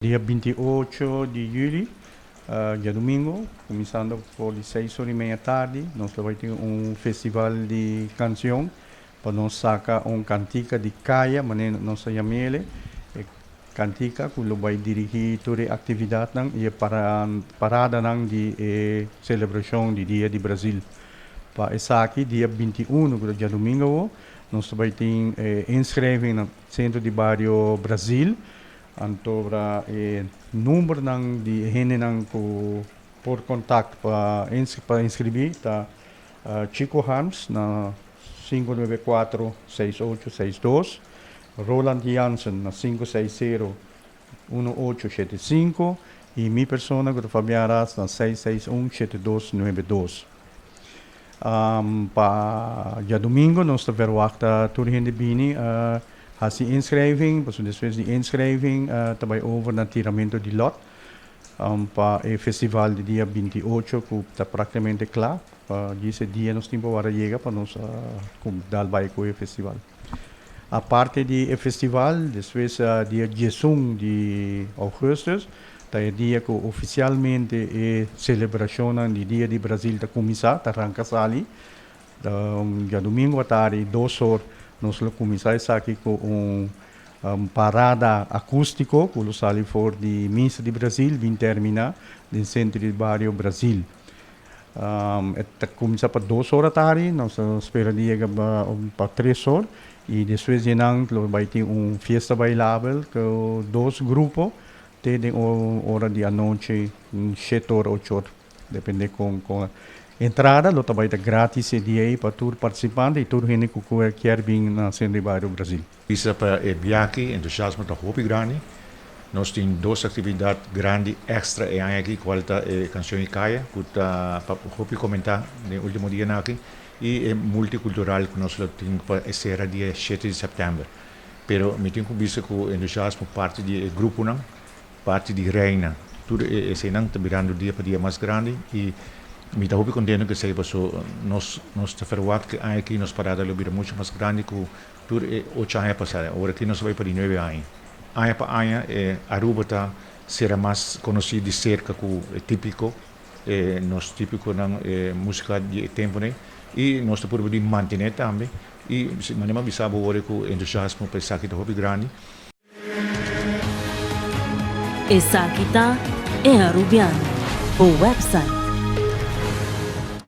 Dia 28 de julho, dia domingo, começando por 6h30 da tarde, nós vamos ter festival de canção, para nós sacar cantica de caia, maneira nós chamamos ele, cantica, que vai dirigir toda a atividade e parada de celebração do Dia de Brasil. Para essa aqui, dia 21, dia domingo, nós vamos ter inscreve no Centro de Bairro Brasil, antobra número de gente por contato para inscrever tá Chico Hans na 594-6862, Roland Jansen na 560-1875 e minha persona Fabian Ras na 661-7292. Para dia domingo nós vamos ter tudo gente bini Als die inschrijving, depois de inschrijving, também over na tiramento de lot para o festival de dia 28, que está praticamente claro. Esse dia nós temos para chegar para nós dar com o festival. A parte do festival, depois dia 11 de agosto, é dia que oficialmente é celebração do Dia de Brasil da começar, da arranca ali. Dia domingo à tarde, 2 horas. Nós vamos começar aqui com parada acústico, que sai for de Missa de Brasil, vem terminar no Centro de Bairro Brasil. Começa para 2 horas da tarde, nós esperamos para 3 horas, e depois de vai ter festa bailável com 2 grupos, tem hora de noite, 7 horas, 8 horas, depende com entrada, lo também é grátis dia para todos os participantes e todo gente que quer vir na Centro de Bairro Brasil. Isso para o viagem, entusiasmo da Hopi Grande. Nós temos 2 atividades grandes extra aqui, qual é a canção e caia, que para Hopi comentar no último dia aqui, e é multicultural que nós temos para esse dia 7 de setembro. Pero me tenho visto que o entusiasmo parte do grupo, parte de reina, tudo esse não está virando dia para dia mais grande e me está muito contente que seja passou nós está ferroado que aqui nós parada lo vira muito mais grande que tudo 8 anos passado agora aqui nós vai para 9 anos ano para ano Aruba está será mais conhecido de cerca que é típico nós típico na música de tempo né e nós está por manter também e manema bisabo agora que o entusiasmo para essa aqui está muito grande. Essa aqui tá é Arubiano, o website